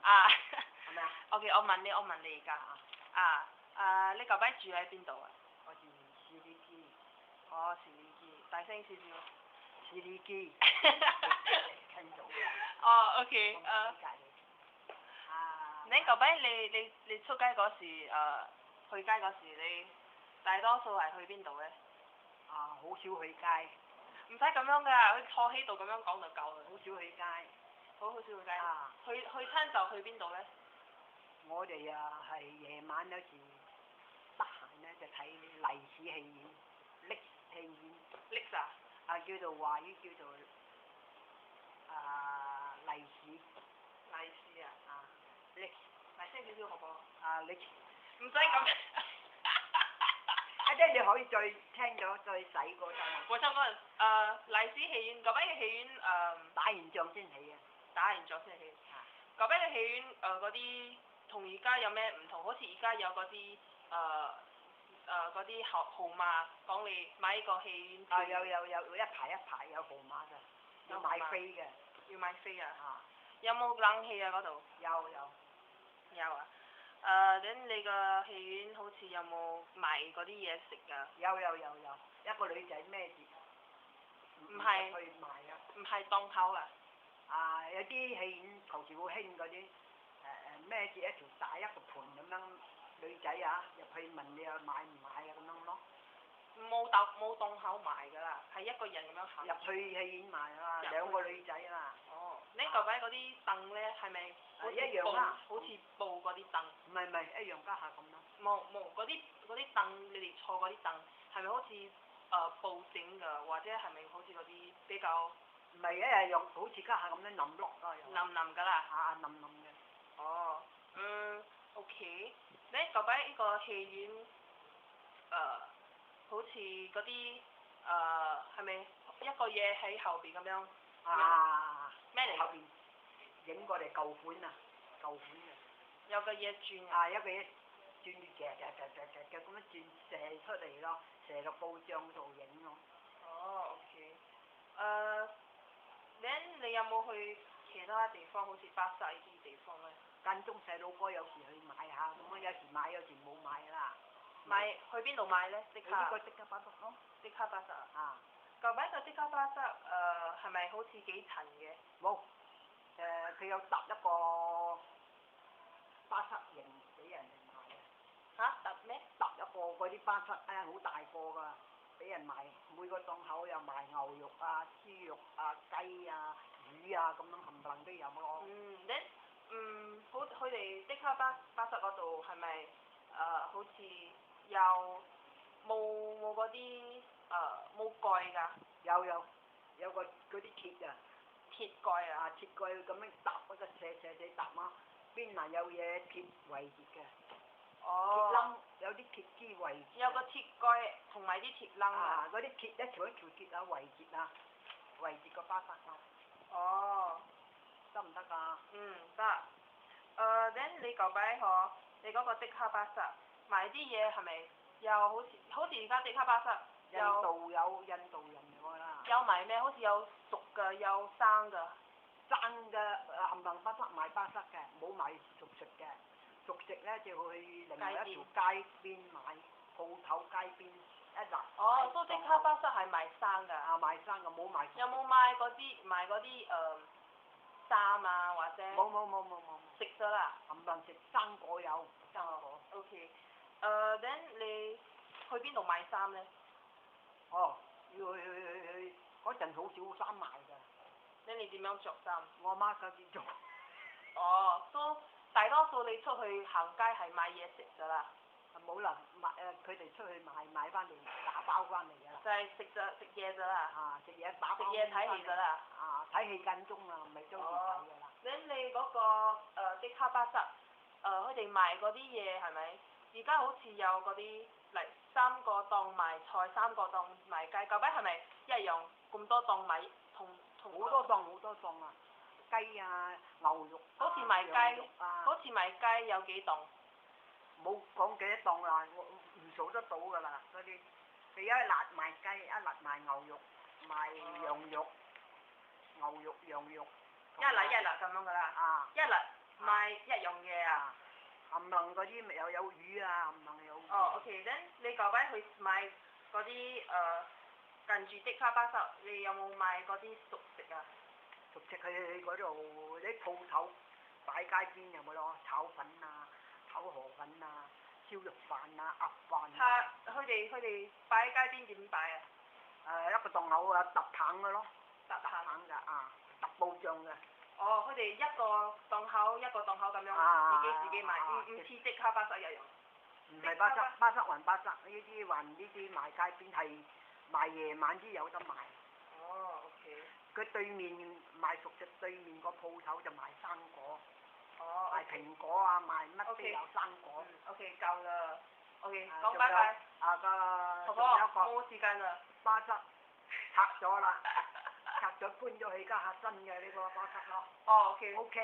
啊，係咪啊？ OK，我問你而家你舊擺住喺邊度啊？我住士力機，哦，士力機，大聲少少。士力機，聽到嘅。哦，OK，你舊擺你出街嗰時去街嗰時，你大多數係去邊度咧？好少去街。唔使咁樣㗎，佢坐喺度咁樣講就夠啦。好少去街。好少去街。去親就去邊度咧？我哋係夜晚有時得閒咧就睇麗視戲院，力戲院。力啊？叫做華語叫做麗視。麗視啊？力。大聲少少好冇？力。唔使咁。你可以再聽咗再洗過陣。我想問麗視戲院，舊擺嘅戲院打完仗先起啊。打完仗先起。舊擺嘅戲院嗰啲同而家有咩唔同？好似而家有嗰啲嗰啲號碼講你買呢個戲院票。有一排一排有號碼㗎，要買飛嘅。要買飛啊？有冇冷氣啊嗰度？有。有啊。咁你個戲院好似有冇賣嗰啲嘢食㗎？有，一個女仔孭住。唔係。去賣啊。唔係檔口啊？有啲戲院頭時好興嗰啲孭住一條大一個盤咁樣，女仔入去問你買唔買咁樣咯。冇檔口賣㗎啦，係一個人咁樣行。入去戲院賣啊，兩個女仔啊。哦，你舊擺嗰啲凳咧係咪一樣啦？好似布嗰啲凳。唔係一樣家下咁咯。冇嗰啲凳，你哋坐嗰啲凳係咪好似布整㗎？或者係咪好似嗰啲比較？唔係一樣，好似家下咁樣冧落啊。冧㗎啦。冧嘅。哦，OK，你舊擺呢個戲院好似嗰啲係咪一個嘢喺後邊咁樣？咩嚟？後邊影過嚟舊款嘅。有個嘢轉。一個嘢轉住咁樣轉射出嚟咯，射落報章度影咯。哦，OK，你有冇去其他地方，好似巴剎呢啲地方咧？間中細佬哥有時去買下，咁有時買有時冇買啦。買去邊度買咧？即刻。呢個即刻巴剎咯。即刻巴剎。舊擺個即刻巴剎係咪好似幾層嘅？冇。佢有搭一個巴剎型俾人哋買啊。搭咩？搭一個嗰啲巴剎好大個㗎，俾人買。每個檔口有賣牛肉啊、豬肉啊、雞啊、魚啊咁樣冚唪唥都有咯。好，佢哋即刻巴剎嗰度係咪好似有冇嗰啲冇蓋㗎？有個嗰啲鐵啊。鐵蓋啊！鐵蓋咁樣搭嗰個斜地搭啊，邊欄有嘢鐵圍住嘅。鐵冧有啲鐵枝圍住。有個鐵蓋同埋啲鐵冧啊！嗰啲鐵一條鐵圍住個巴剎啊。哦。得唔得㗎？得。你舊擺你嗰個即刻巴剎賣啲嘢係咪又好似而家即刻巴剎印度人嚟㗎啦。有賣咩？好似有熟㗎，有生㗎。生嘅冚唪唥巴剎賣巴剎嘅，冇賣熟食嘅。熟食咧就去另外一條街邊買，鋪頭街邊一欄。都即刻巴剎係賣生㗎。賣生嘅，冇賣熟食。有冇賣嗰啲衫啊或者？冇。食咗啦。冚唪唥食生果有。生果。OK。你去邊度買衫咧？要去嗰陣好少衫賣㗎。你點樣着衫？我阿媽嗰啲做。大多數你出去行街係買嘢食㗎啦。冇啦，佢哋出去買翻嚟打包翻嚟㗎。就係食嘢咋啦？食嘢打包。食嘢睇戲㗎啦。睇戲間中啊，唔係中意睇㗎啦。你嗰個即刻巴剎佢哋賣嗰啲嘢係咪？而家好似有嗰啲嚟3個檔賣菜，3個檔賣雞，究竟係咪一樣咁多檔賣同？好多檔啊！雞啊，牛肉。好似賣雞有幾檔？冇講幾多檔啦，我唔數得到㗎啦嗰啲。佢一辣賣雞，一辣賣牛肉，賣羊肉，牛肉、羊肉。一辣咁樣㗎啦。一辣。賣一樣嘢啊。冚唪嗰啲咪又有魚啊，冚唪有魚。哦，OK，then 你舊擺去買嗰啲近住的卡巴薩，你有冇買嗰啲熟食啊？熟食去嗰度啲鋪頭擺街邊有冇咯？炒粉啊，炒河粉啊，燒肉飯啊，鴨飯啊。佢哋擺喺街邊點擺啊？一個檔口啊，揼棒嘅咯。揼棒㗎啊，揼布醬嘅。哦，佢哋一個檔口咁樣，自己賣，唔似的卡巴薩一樣。唔係巴塞，巴塞還巴塞，呢啲還呢啲賣街邊係賣夜晚先有得賣。哦，OK。佢對面賣熟食，對面個鋪頭就賣生果。哦。賣蘋果啊，賣乜都有生果。OK，夠啦。OK，講拜拜。婆婆，冇時間啦。巴塞拆咗啦，拆咗搬咗去家下新嘅呢個巴塞咯。哦，OK。OK。